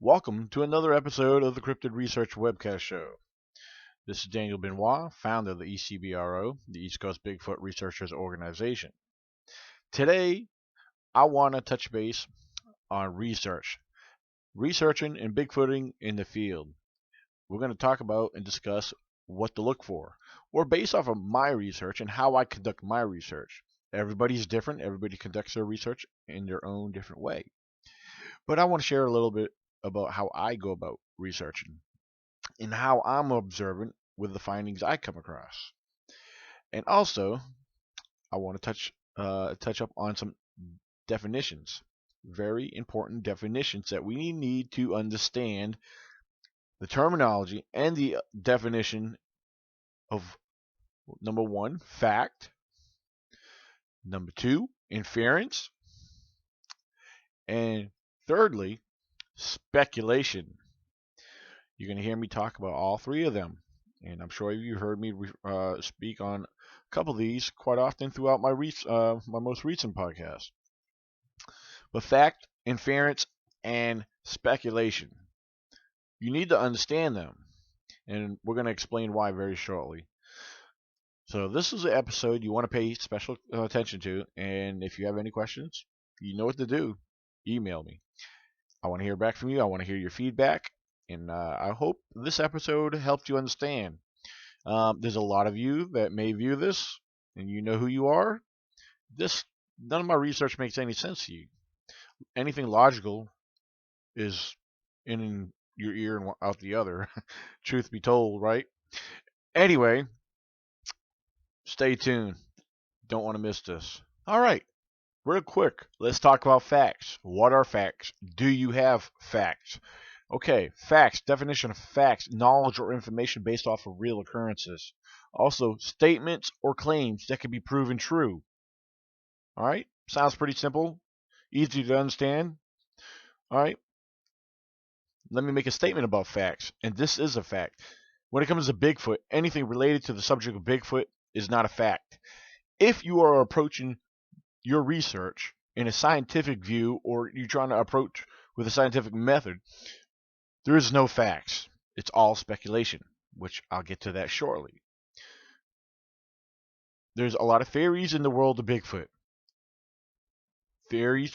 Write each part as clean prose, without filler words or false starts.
Welcome to another episode of the Cryptid Research Webcast Show. This is Daniel Benoit, founder of the ECBRO, the East Coast Bigfoot Researchers Organization. Today, I want to touch base on researching and Bigfooting in the field. We're going to talk about and discuss what to look for, or based off of my research and how I conduct my research. Everybody's different. Everybody conducts their research in their own different way. But I want to share a little bit about how I go about researching and how I'm observant with the findings I come across. And also, I want to touch up on some definitions, very important definitions that we need to understand the terminology and the definition of number one, fact, number two, inference, and thirdly, speculation. You're going to hear me talk about all three of them, and I'm sure you heard me speak on a couple of these quite often throughout my most recent podcast. But fact, inference, and speculation, you need to understand them, and we're going to explain why very shortly. So this is an episode you want to pay special attention to, and if you have any questions, you know what to do. Email me. I want to hear back from you. I want to hear your feedback, and I hope this episode helped you understand. There's a lot of you that may view this, and you know who you are. None of my research makes any sense to you. Anything logical is in your ear and out the other. Truth be told, right? Anyway, stay tuned. Don't want to miss this. All right. Real quick, let's talk about facts. What are facts? Do you have facts? Okay, facts, definition of facts, knowledge or information based off of real occurrences. Also, statements or claims that can be proven true. All right, sounds pretty simple, easy to understand. All right, let me make a statement about facts, and this is a fact. When it comes to Bigfoot, anything related to the subject of Bigfoot is not a fact. If you are approaching your research in a scientific view, or you're trying to approach with a scientific method, there is no facts. It's all speculation, which I'll get to that shortly. There's a lot of theories in the world of Bigfoot.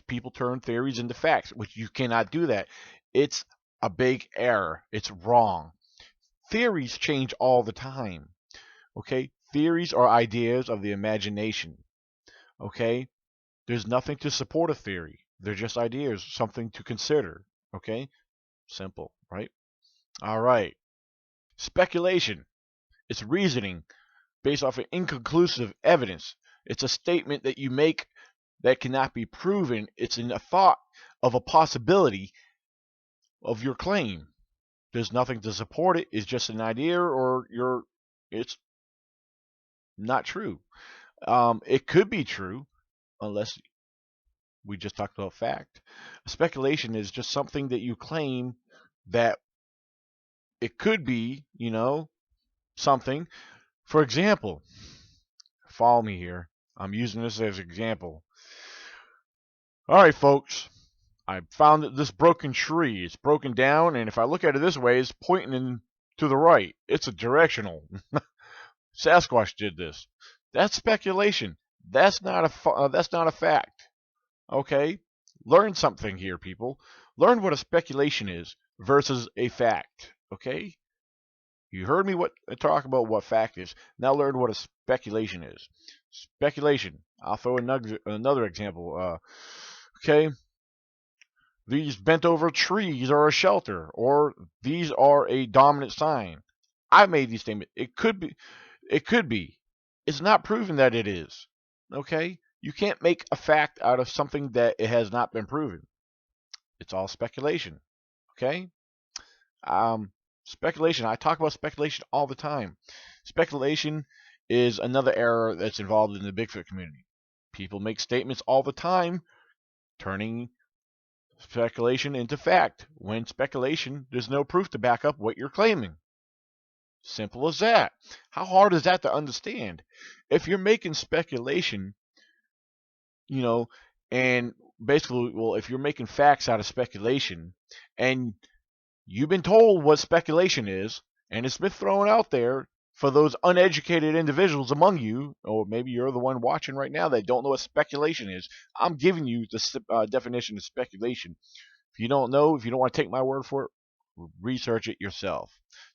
People turn theories into facts, which you cannot do that. It's a big error. It's wrong. Theories change all the time. Okay? Theories are ideas of the imagination. Okay? There's nothing to support a theory. They're just ideas, something to consider. Okay? Simple, right? All right. Speculation. It's reasoning based off of inconclusive evidence. It's a statement that you make that cannot be proven. It's in a thought of a possibility of your claim. There's nothing to support it. It's just an idea, or it's not true. It could be true, unless we just talked about fact. Speculation is just something that you claim that it could be, something. For example, follow me here. I'm using this as an example. All right, folks. I found this broken tree. It's broken down, and if I look at it this way, it's pointing to the right. It's a directional. Sasquatch did this. That's speculation. That's not a fact. Okay? Learn something here, people. Learn what a speculation is versus a fact. Okay? You heard me talk about what fact is. Now learn what a speculation is. Speculation. I'll throw another example. Okay? These bent over trees are a shelter, or these are a dominant sign. I made these statements. It could be. It's not proven that it is. Okay? You can't make a fact out of something that it has not been proven. It's all speculation. Okay? Speculation. I talk about speculation all the time. Speculation is another error that's involved in the Bigfoot community. People make statements all the time, turning speculation into fact. When speculation, there's no proof to back up what you're claiming. Simple as that. How hard is that to understand? If you're making speculation, and basically, well, if you're making facts out of speculation, and You've been told what speculation is, and it's been thrown out there for those uneducated individuals among you, or maybe you're the one watching right now that don't know what speculation is. I'm giving you the definition of speculation. If you don't know, if you don't want to take my word for it, research it yourself.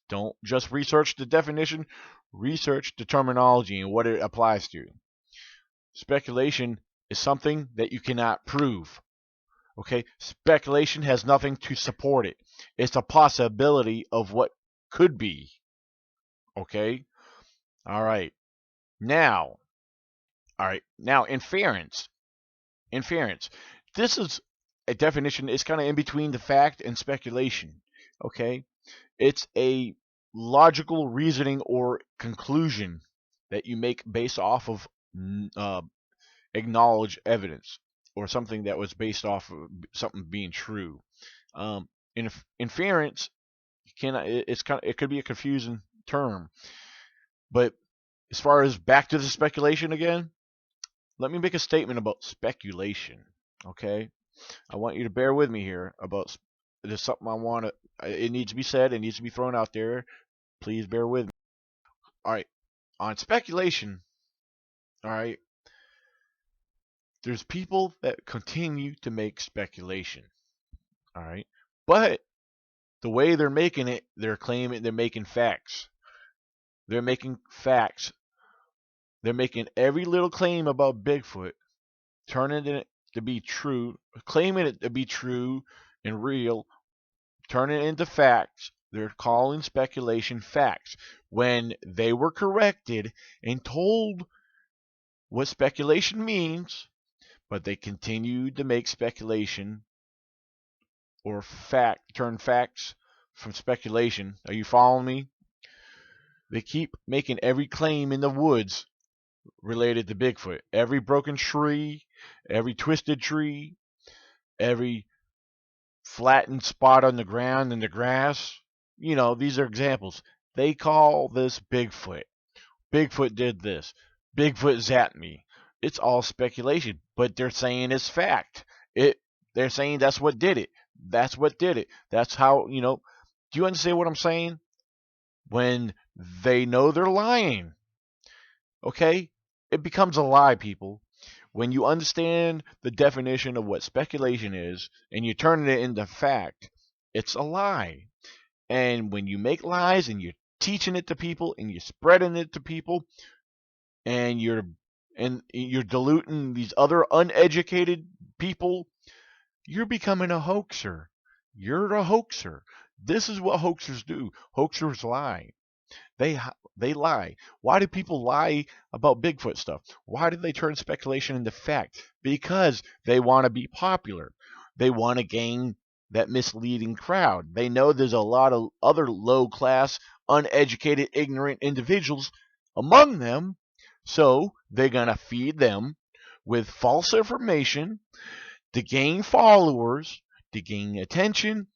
Don't just research the definition, research the terminology and what it applies to. Speculation is something that you cannot prove. Okay? Speculation has nothing to support it. It's a possibility of what could be. Okay? All right. Now, inference. Inference. This is a definition. It's kind of in between the fact and speculation. Okay? It's a logical reasoning or conclusion that you make based off of acknowledged evidence or something that was based off of something being true. Inference it could be a confusing term, but as far as back to the speculation again, let me make a statement about speculation. Okay, I want you to bear with me here about there's something I want to. It needs to be said. It needs to be thrown out there. Please bear with me. All right, on speculation. All right, there's people that continue to make speculation. All right, but the way they're making it, they're claiming they're making facts. They're making facts. They're making every little claim about Bigfoot, turning it to be true, claiming it to be true and real, turning it into facts. They're calling speculation facts when they were corrected and told what speculation means, but they continued to make speculation or turn facts from speculation. Are you following me? They keep making every claim in the woods related to Bigfoot. Every broken tree, every twisted tree, every flattened spot on the ground in the grass. You know, these are examples. They call this Bigfoot. Bigfoot did this. Bigfoot zapped me. It's all speculation, but they're saying it's fact. They're saying that's what did it. That's what did it. That's how, do you understand what I'm saying? When they know they're lying. Okay? It becomes a lie, people. When you understand the definition of what speculation is and you turn it into fact, it's a lie. And when you make lies and you're teaching it to people and you're spreading it to people and you're diluting these other uneducated people, you're becoming a hoaxer. You're a hoaxer. This is what hoaxers do. Hoaxers lie. They lie. Why do people lie about Bigfoot stuff? Why do they turn speculation into fact? Because they want to be popular. They want to gain that misleading crowd. They know there's a lot of other low-class, uneducated, ignorant individuals among them, so they're going to feed them with false information to gain followers, to gain attention,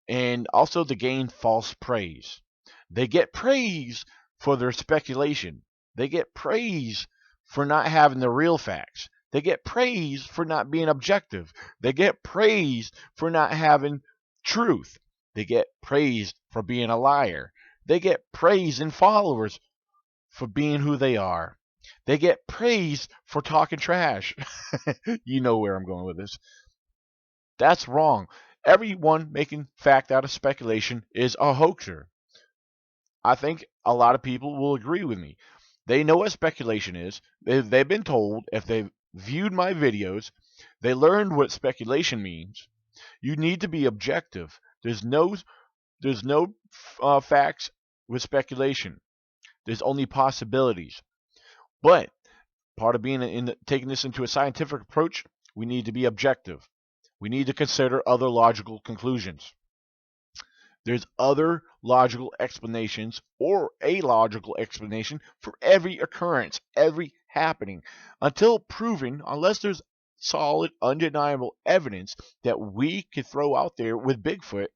and also to gain false praise. They get praise for their speculation. They get praise for not having the real facts. They get praise for not being objective. They get praise for not having truth. They get praised for being a liar. They get praise and followers for being who they are. They get praise for talking trash. You know where I'm going with this. That's wrong. Everyone making fact out of speculation is a hoaxer. I think a lot of people will agree with me. They know what speculation is. They've been told, if they've viewed my videos, they learned what speculation means. You need to be objective. There's no facts with speculation. There's only possibilities. But part of being taking this into a scientific approach, we need to be objective. We need to consider other logical conclusions. There's other logical explanations or a logical explanation for every occurrence, every happening, until proven, unless there's solid, undeniable evidence that we could throw out there with Bigfoot,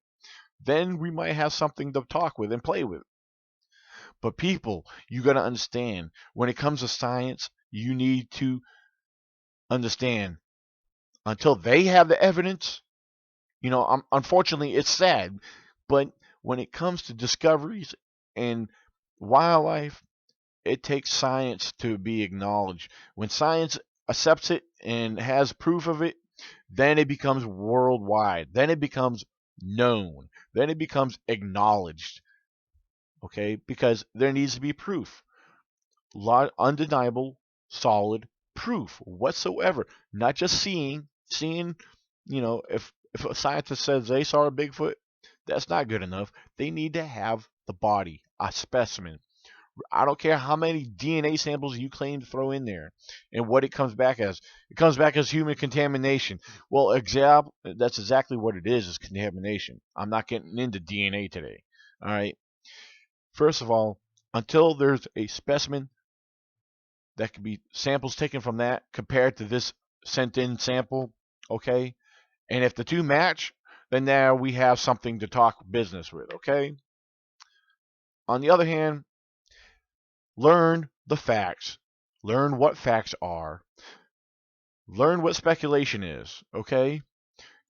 then we might have something to talk with and play with. But people, you got to understand, when it comes to science, you need to understand, until they have the evidence, unfortunately, it's sad. But when it comes to discoveries and wildlife, it takes science to be acknowledged. When science accepts it and has proof of it, then it becomes worldwide. Then it becomes known. Then it becomes acknowledged. Okay? Because there needs to be proof. Undeniable, solid proof whatsoever. Not just seeing, if a scientist says they saw a Bigfoot, that's not good enough. They need to have the body, a specimen. I don't care how many DNA samples you claim to throw in there and what it comes back as. It comes back as human contamination. Well, that's exactly what it is contamination. I'm not getting into DNA today. All right. First of all, until there's a specimen that could be samples taken from that compared to this sent in sample, okay? And if the two match, then now we have something to talk business with, okay? On the other hand, learn the facts. Learn what facts are. Learn what speculation is, okay?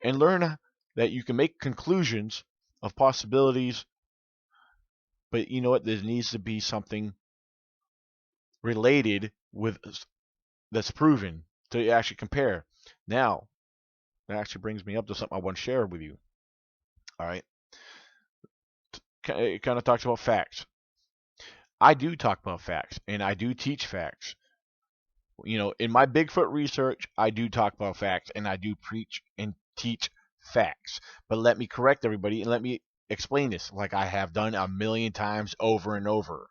And learn that you can make conclusions of possibilities, but you know what? There needs to be something related with that's proven to actually compare. Now, that actually brings me up to something I want to share with you. All right. It kind of talks about facts. I do talk about facts and I do teach facts. In my Bigfoot research, I do talk about facts and I do preach and teach facts. But let me correct everybody and let me explain this like I have done a million times over and over.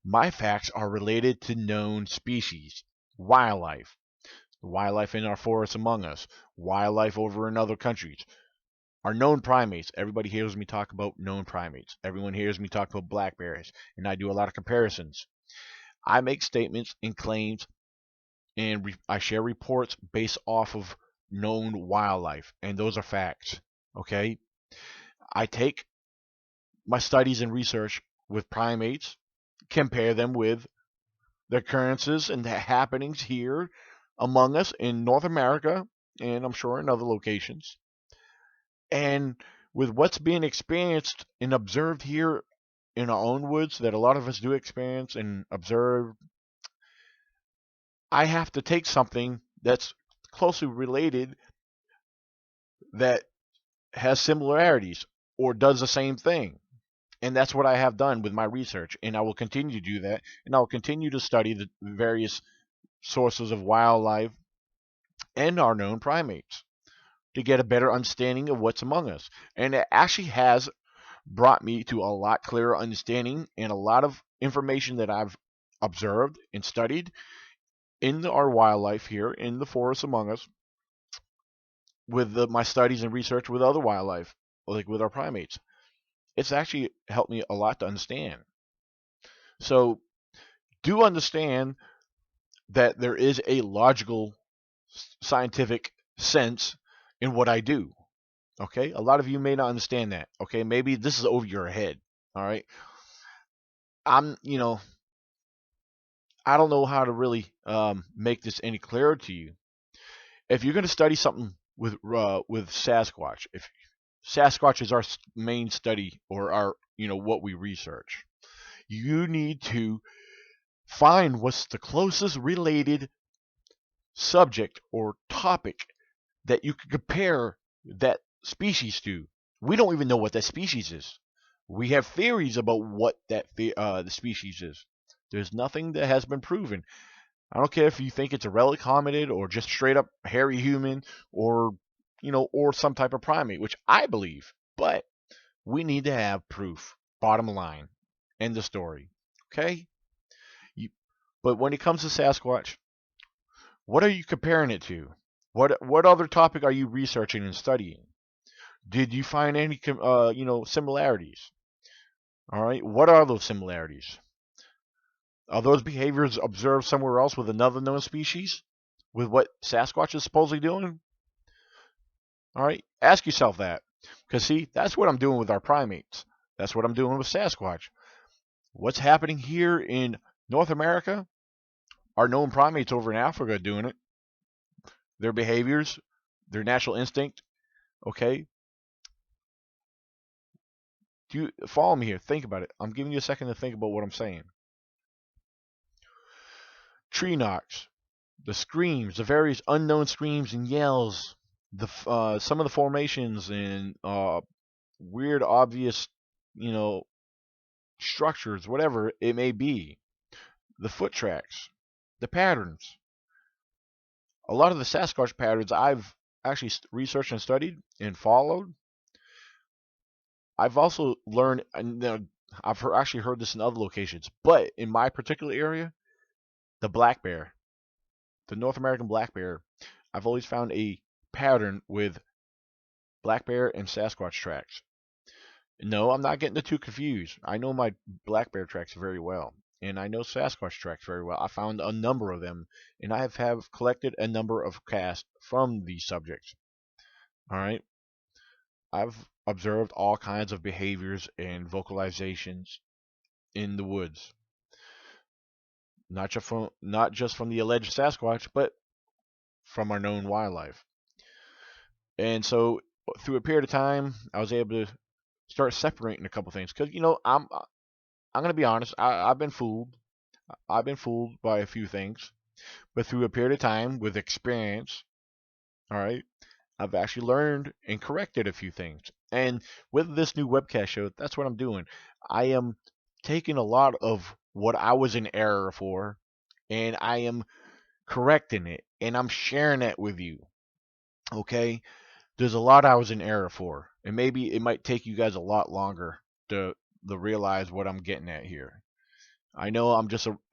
My facts are related to known species, wildlife, wildlife in our forests among us, wildlife over in other countries, our known primates. Everybody hears me talk about known primates. Everyone hears me talk about black bears, and I do a lot of comparisons. I make statements and claims, and I share reports based off of known wildlife, and those are facts. Okay? I take my studies and research with primates, compare them with the occurrences and the happenings here among us in North America, and I'm sure in other locations. And with what's being experienced and observed here in our own woods, that a lot of us do experience and observe, I have to take something that's closely related that has similarities or does the same thing. And that's what I have done with my research. And I will continue to do that. And I will continue to study the various sources of wildlife and our known primates to get a better understanding of what's among us. And it actually has brought me to a lot clearer understanding and a lot of information that I've observed and studied in our wildlife here in the forests among us with my studies and research with other wildlife, like with our primates. It's actually helped me a lot to understand. So do understand that there is a logical scientific sense in what I do. Okay? A lot of you may not understand that. Okay? Maybe this is over your head. All right? I'm, I don't know how to really make this any clearer to you. If you're going to study something with Sasquatch, if Sasquatch is our main study or our, what we research, you need to find what's the closest related subject or topic that you can compare that species to. We don't even know what that species is. We have theories about what the species is. There's nothing that has been proven. I don't care if you think it's a relic hominid or just straight up hairy human or or some type of primate, which I believe. But we need to have proof. Bottom line. End of story. Okay? But when it comes to Sasquatch, what are you comparing it to? What other topic are you researching and studying? Did you find any similarities? All right, what are those similarities? Are those behaviors observed somewhere else with another known species? With what Sasquatch is supposedly doing? All right, ask yourself that. Because see, that's what I'm doing with our primates. That's what I'm doing with Sasquatch. What's happening here in North America? Our known primates over in Africa are doing it. Their behaviors, their natural instinct, okay? Do you follow me here? Think about it. I'm giving you a second to think about what I'm saying. Tree knocks, the screams, the various unknown screams and yells, some of the formations and weird, obvious, you know, structures, whatever it may be, the foot tracks, the patterns. A lot of the Sasquatch patterns I've actually researched and studied and followed. I've also learned, and actually heard this in other locations, but in my particular area, the black bear, the North American black bear, I've always found a pattern with black bear and Sasquatch tracks. No, I'm not getting the two confused. I know my black bear tracks very well, and I know Sasquatch tracks very well. I found a number of them, and I have collected a number of casts from these subjects. All right, I've observed all kinds of behaviors and vocalizations in the woods, not just from the alleged Sasquatch, but from our known wildlife. And so, through a period of time, I was able to start separating a couple things because I'm gonna be honest. I've been fooled. I've been fooled by a few things, but through a period of time with experience, all right, I've actually learned and corrected a few things. And with this new webcast show, that's what I'm doing. I am taking a lot of what I was in error for, and I am correcting it, and I'm sharing it with you. Okay, there's a lot I was in error for, and maybe it might take you guys a lot longer to realize what I'm getting at here. I know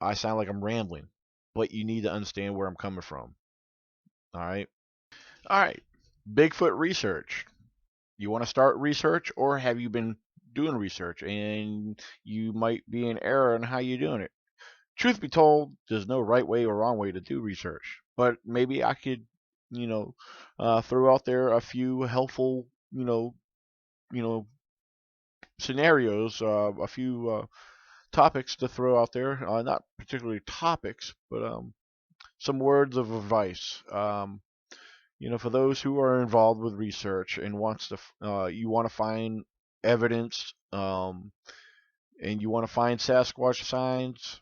I sound like I'm rambling, but you need to understand where I'm coming from. All right. All right. Bigfoot research. You want to start research, or have you been doing research and you might be in error in how you're doing it? Truth be told, there's no right way or wrong way to do research, but maybe I could, throw out there a few helpful, you know, scenarios, a few topics to throw out there. Not particularly topics, but some words of advice. For those who are involved with research and you want to find evidence, and you want to find Sasquatch signs.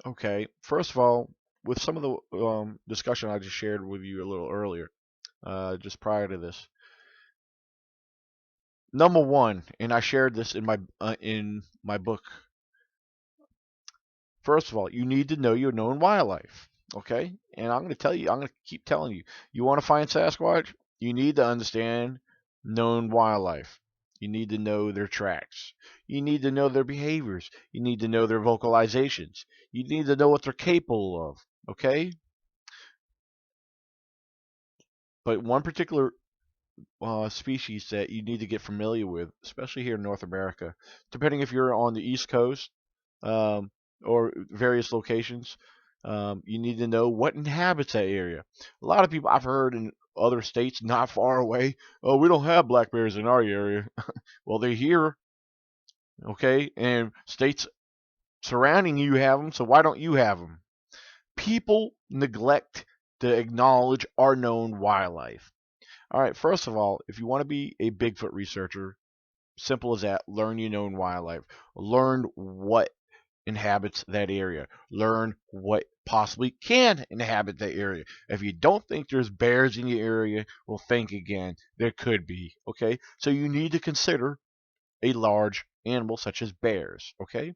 Okay, first of all, with some of the discussion I just shared with you a little earlier, just prior to this, number one, and I shared this in my book. First of all, you need to know your known wildlife. Okay, and I'm going to keep telling you. You want to find Sasquatch? You need to understand known wildlife. You need to know their tracks. You need to know their behaviors. You need to know their vocalizations. You need to know what they're capable of. Okay, but one particular species that you need to get familiar with, especially here in North America, depending if you're on the East Coast, um, or various locations, you need to know what inhabits that area. A lot of people I've heard in other states not far away, oh, we don't have black bears in our area. Well, they're here, okay, and states surrounding you have them, so why don't you have them? People neglect to acknowledge our known wildlife. All right, first of all, if you want to be a Bigfoot researcher, simple as that, learn your known wildlife. Learn what inhabits that area. Learn what possibly can inhabit that area. If you don't think there's bears in your area, well, think again. There could be, okay? So you need to consider a large animal such as bears, okay?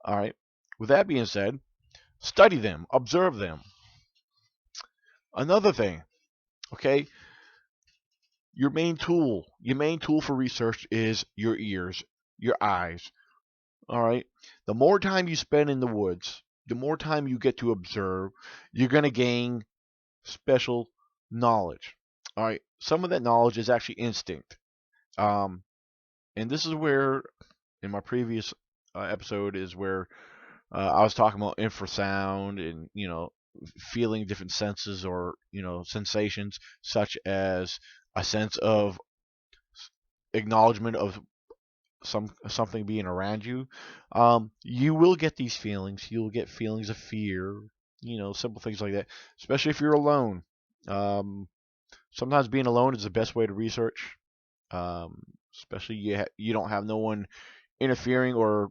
All right. With that being said, study them, observe them. Another thing, okay? Your main tool for research is your ears, your eyes. All right. The more time you spend in the woods, the more time you get to observe, you're going to gain special knowledge. All right. Some of that knowledge is actually instinct. Um, and this is where, in my previous episode, is where I was talking about infrasound and, feeling different senses or, sensations such as a sense of acknowledgement of something being around you. You will get these feelings. You'll get feelings of fear, simple things like that, especially if you're alone. Sometimes being alone is the best way to research. especially you don't have no one interfering, or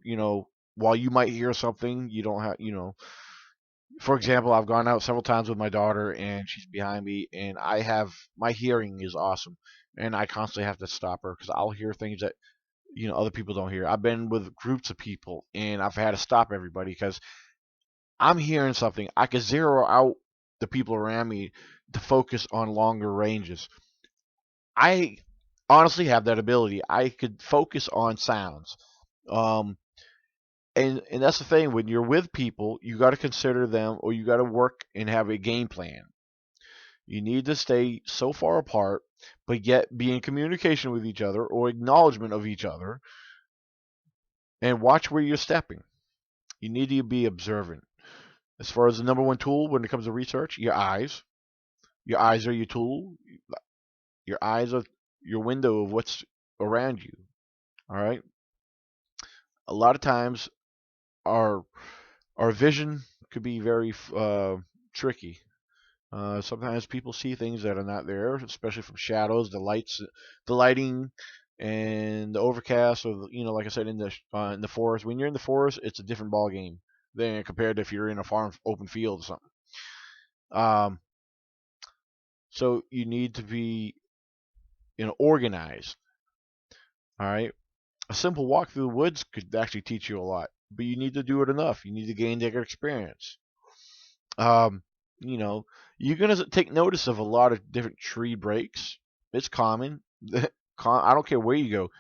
while you might hear something, you don't have for example, I've gone out several times with my daughter and she's behind me, and my hearing is awesome, and I constantly have to stop her because I'll hear things that other people don't hear. I've been with groups of people and I've had to stop everybody because I'm hearing something. I could zero out the people around me to focus on longer ranges. I honestly have that ability. I could focus on sounds. Um, and that's the thing. When you're with people, you got to consider them, or you got to work and have a game plan. You need to stay so far apart, but yet be in communication with each other or acknowledgement of each other, and watch where you're stepping. You need to be observant. As far as the number one tool when it comes to research, your eyes. Your eyes are your tool. Your eyes are your window of what's around you. All right. A lot of times, our our vision could be very tricky. Sometimes people see things that are not there, especially from shadows, the lighting, and the overcast. Or like I said, in the forest. When you're in the forest, it's a different ball game than compared to if you're in a farm open field or something. Um, so you need to be organized. All right. A simple walk through the woods could actually teach you a lot, but you need to do it enough. You need to gain that experience. Um, you know, you're gonna take notice of a lot of different tree breaks. It's common. I don't care where you go.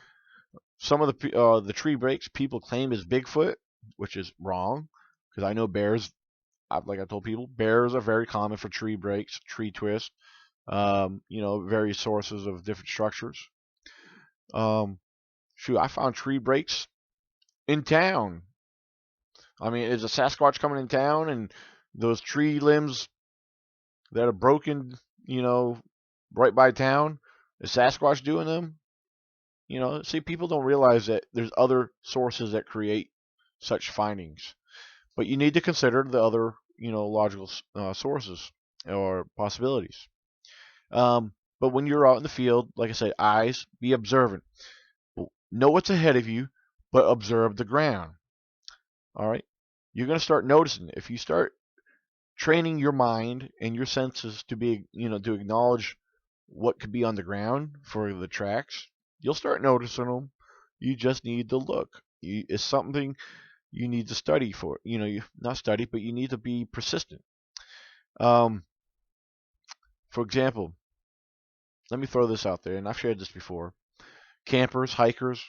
Some of the tree breaks people claim is Bigfoot, which is wrong, because I know bears. Like I told people, bears are very common for tree breaks, tree twists. Various sources of different structures. Um, Shoot, I found tree breaks in town. I mean, is a Sasquatch coming in town, and those tree limbs that are broken, you know, right by town, is Sasquatch doing them? See, people don't realize that there's other sources that create such findings, but you need to consider the other, logical sources or possibilities. But when you're out in the field, like I said, eyes, be observant. Know what's ahead of you, but observe the ground. All right, you're going to start noticing. If you start training your mind and your senses to be, to acknowledge what could be on the ground for the tracks, you'll start noticing them. You just need to look. It's something you need to study for. You not study, but you need to be persistent. Um, for example, let me throw this out there, and I've shared this before. Campers, hikers,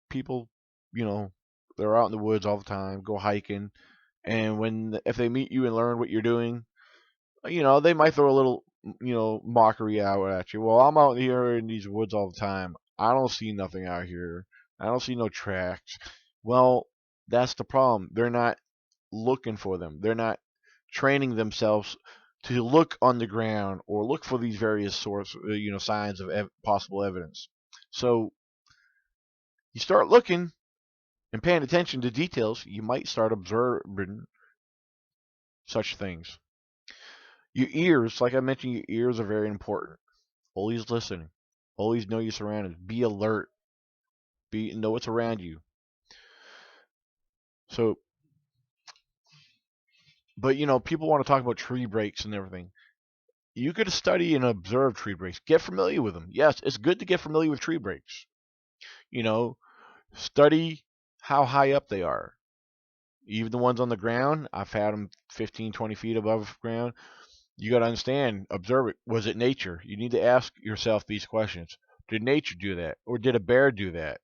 people, you know, they're out in the woods all the time, go hiking, and if they meet you and learn what you're doing, they might throw a little, mockery out at you. Well, I'm out here in these woods all the time. I don't see nothing out here. I don't see no tracks. Well, that's the problem. They're not looking for them. They're not training themselves to look on the ground or look for these various signs of possible evidence. So you start looking and paying attention to details, you might start observing such things. Your ears, like I mentioned, your ears are very important. Always listening. Always know your surroundings. Be alert. Know what's around you. So, but people want to talk about tree breaks and everything. You could study and observe tree breaks. Get familiar with them. Yes, it's good to get familiar with tree breaks. Study how high up they are. Even the ones on the ground, I've had them 15, 20 feet above ground. You got to understand, observe it. Was it nature? You need to ask yourself these questions. Did nature do that? Or did a bear do that?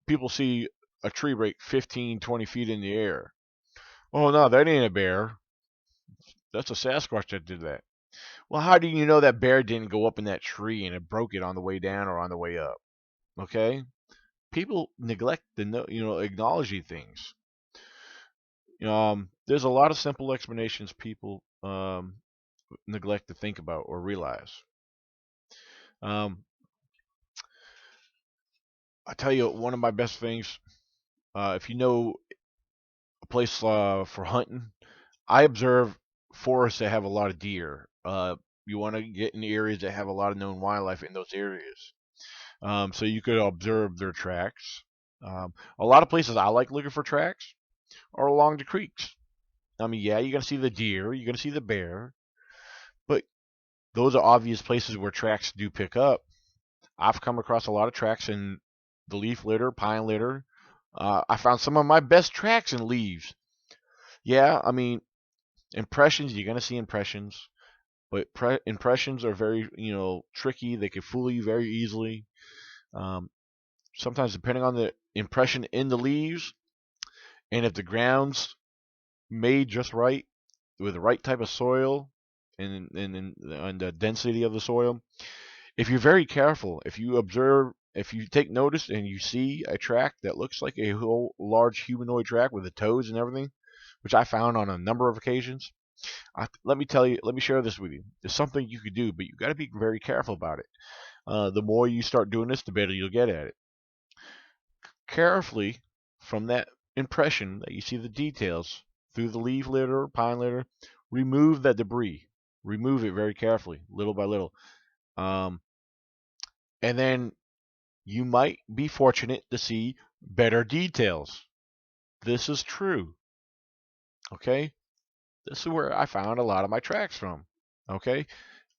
People see a tree break 15, 20 feet in the air. Oh, no, that ain't a bear. That's a Sasquatch that did that. Well, how do you know that bear didn't go up in that tree and it broke it on the way down or on the way up? Okay? People neglect the acknowledging things. There's a lot of simple explanations people neglect to think about or realize. Um, I tell you, one of my best things, if you know a place for hunting, I observe forests that have a lot of deer. You want to get in areas that have a lot of known wildlife in those areas. So you could observe their tracks. A lot of places I like looking for tracks are along the creeks. I mean, yeah, you're gonna see the deer, you're gonna see the bear, but those are obvious places where tracks do pick up. I've come across a lot of tracks in the leaf litter, pine litter. I found some of my best tracks in leaves. Yeah, I mean, impressions, you're gonna see impressions, but impressions are very, tricky. They can fool you very easily. Um, Sometimes, depending on the impression in the leaves, and if the ground's made just right with the right type of soil and the density of the soil, if you're very careful, if you observe, if you take notice and you see a track that looks like a whole large humanoid track with the toes and everything, which I found on a number of occasions, let me tell you, let me share this with you. It's something you could do, but you got to be very careful about it. The more you start doing this, the better you'll get at it. Carefully, from that impression that you see the details through the leaf litter, pine litter, remove that debris. Remove it very carefully, little by little. Um, and then you might be fortunate to see better details. This is true. Okay? This is where I found a lot of my tracks from. Okay?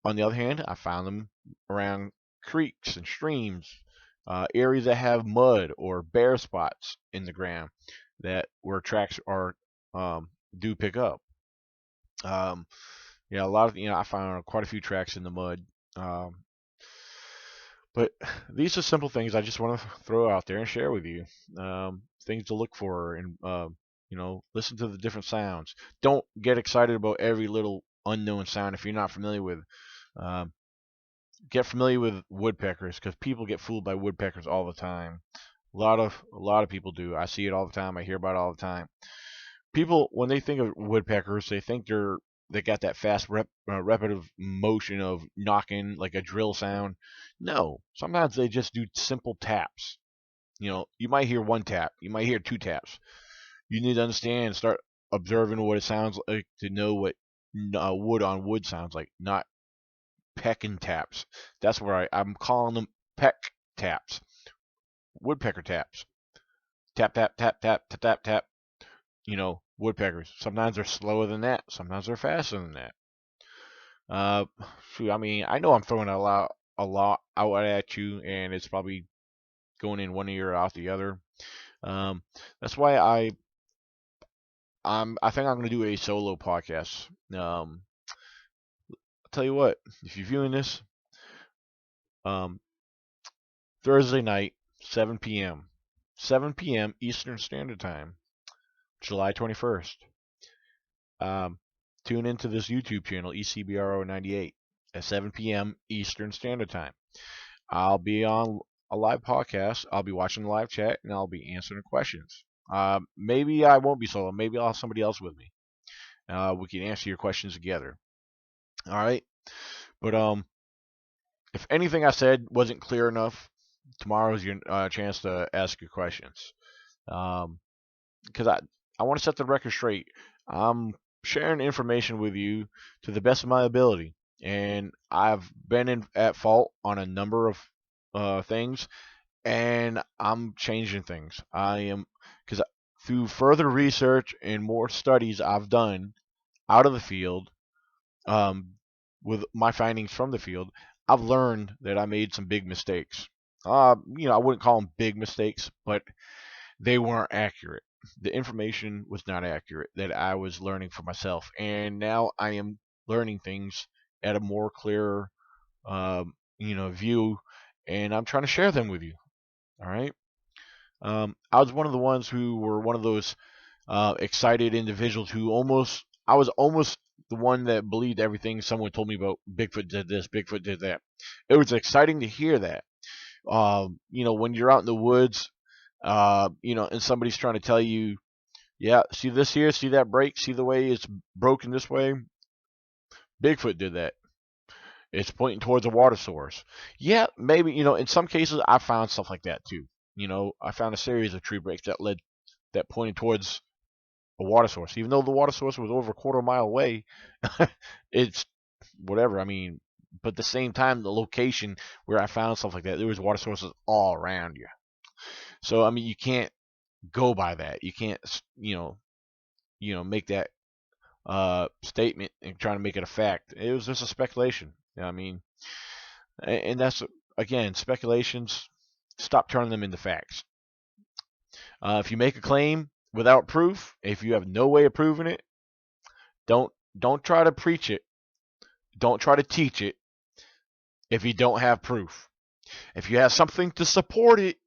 On the other hand, I found them around creeks and streams, areas that have mud or bare spots in the ground that where tracks are do pick up. Um, yeah, a lot of I found quite a few tracks in the mud. Um, but these are simple things I just want to throw out there and share with you. Things to look for and listen to the different sounds. Don't get excited about every little unknown sound if you're not familiar with. Um, get familiar with woodpeckers because people get fooled by woodpeckers all the time. A lot of people do. I see it all the time. I hear about it all the time. People when they think of woodpeckers, they think they got that fast repetitive motion of knocking like a drill sound. No, sometimes they just do simple taps. You might hear one tap, you might hear two taps. You need to understand and start observing what it sounds like to know what wood on wood sounds like, not pecking taps. That's where I'm calling them peck taps, woodpecker taps. Tap, tap, tap, tap, tap, tap, tap. Woodpeckers. Sometimes they're slower than that. Sometimes they're faster than that. Uh, Shoot, I mean, I know I'm throwing a lot out at you, and it's probably going in one ear out the other. Um, that's why I think I'm gonna do a solo podcast. I'll tell you what, if you're viewing this, um, Thursday night, 7 p.m. 7 p.m. Eastern Standard Time, July 21st. Um, Tune into this YouTube channel, ECBRO 98, at 7 p.m. Eastern Standard Time. I'll be on a live podcast. I'll be watching the live chat, and I'll be answering questions. Maybe I won't be solo. Maybe I'll have somebody else with me. We can answer your questions together. All right. But if anything I said wasn't clear enough, tomorrow's your chance to ask your questions. Because I want to set the record straight. I'm sharing information with you to the best of my ability, and I've been at fault on a number of things, and I'm changing things. I am because through further research and more studies I've done out of the field, um, with my findings from the field, I've learned that I made some big mistakes. I wouldn't call them big mistakes, but they weren't accurate. The information was not accurate that I was learning for myself, and now I am learning things at a more clear, view, and I'm trying to share them with you. All right. I was one of the ones who were one of those excited individuals who I was almost the one that believed everything someone told me about Bigfoot did this, Bigfoot did that. It was exciting to hear that. When you're out in the woods, and somebody's trying to tell you, yeah, see this here, see that break, see the way it's broken this way. Bigfoot did that. It's pointing towards a water source. Yeah, maybe, in some cases I found stuff like that too. I found a series of tree breaks that pointed towards a water source. Even though the water source was over a quarter mile away, it's whatever. I mean, But at the same time, the location where I found stuff like that, there was water sources all around you. So I mean, you can't go by that. You can't, make that statement and trying to make it a fact. It was just a speculation. I mean, and that's again speculations. Stop turning them into facts. If you make a claim without proof, if you have no way of proving it, don't try to preach it. Don't try to teach it if you don't have proof. If you have something to support it,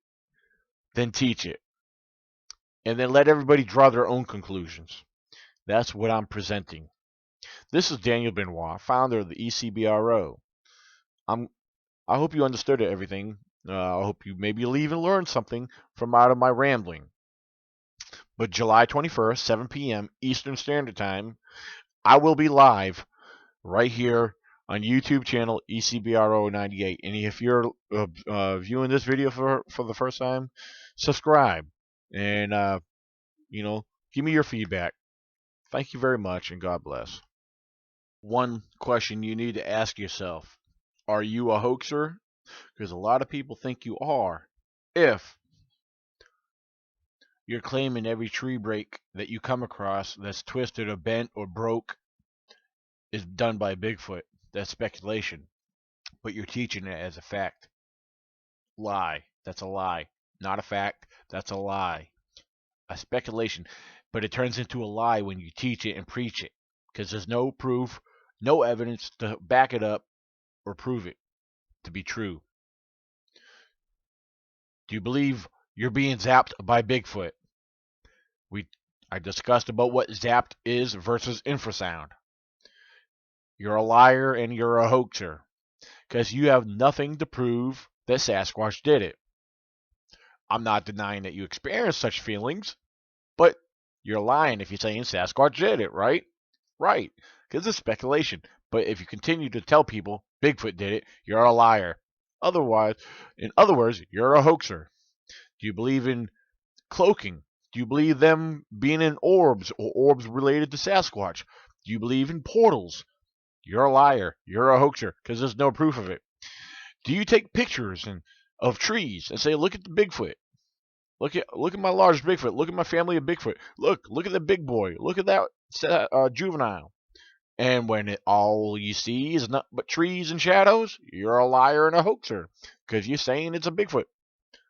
then teach it. And then let everybody draw their own conclusions. That's what I'm presenting. This is Daniel Benoit, founder of the ECBRO. I hope you understood everything. I hope you maybe even learned something from out of my rambling. But July 21st, 7 p.m. Eastern Standard Time, I will be live right here on YouTube channel ECBRO 98. And if you're viewing this video for the first time, subscribe and give me your feedback. Thank you very much, and God bless. One question you need to ask yourself: are you a hoaxer? Because a lot of people think you are. If you're claiming every tree break that you come across that's twisted or bent or broke is done by Bigfoot, that's speculation. But you're teaching it as a fact. Lie. That's a lie. Not a fact. That's a lie. A speculation. But it turns into a lie when you teach it and preach it. Because there's no proof, no evidence to back it up or prove it to be true. Do you believe you're being zapped by Bigfoot? I discussed about what zapped is versus infrasound. You're a liar and you're a hoaxer because you have nothing to prove that Sasquatch did it. I'm not denying that you experienced such feelings, but you're lying if you're saying Sasquatch did it, right? Right, because it's speculation. But if you continue to tell people Bigfoot did it, you're a liar. In other words, you're a hoaxer. Do you believe in cloaking? Do you believe them being in orbs or orbs related to Sasquatch? Do you believe in portals? You're a liar. You're a hoaxer because there's no proof of it. Do you take pictures of trees and say, "Look at the Bigfoot. Look at my large Bigfoot. Look at my family of Bigfoot. Look at the big boy. Look at that juvenile." And when all you see is nothing but trees and shadows, you're a liar and a hoaxer because you're saying it's a Bigfoot.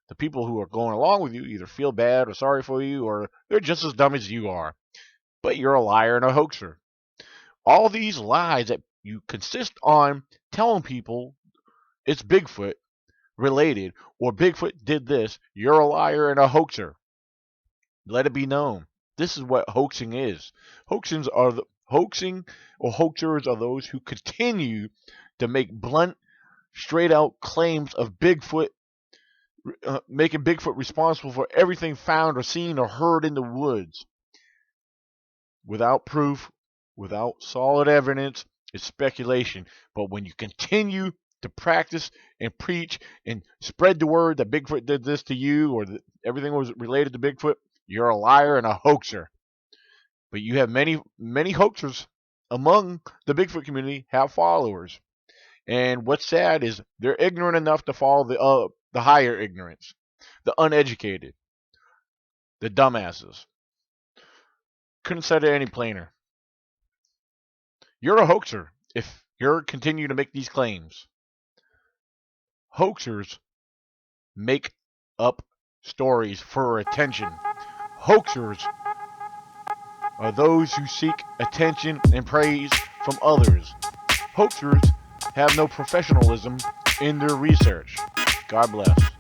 The people who are going along with you either feel bad or sorry for you, or they're just as dumb as you are. But you're a liar and a hoaxer. All these lies that you consist on telling people it's Bigfoot related or Bigfoot did this, you're a liar and a hoaxer. Let it be known. This is what hoaxing is. Hoaxing or hoaxers are those who continue to make blunt, straight out claims of Bigfoot, making Bigfoot responsible for everything found or seen or heard in the woods. Without proof, without solid evidence, it's speculation. But when you continue to practice and preach and spread the word that Bigfoot did this to you or that everything was related to Bigfoot, you're a liar and a hoaxer. But you have many hoaxers among the Bigfoot community have followers. And what's sad is they're ignorant enough to follow the higher ignorance, the uneducated, the dumbasses. Couldn't said it any plainer. You're a hoaxer if you're continue to make these claims. Hoaxers make up stories for attention. Hoaxers are those who seek attention and praise from others. Hoaxers have no professionalism in their research. God bless.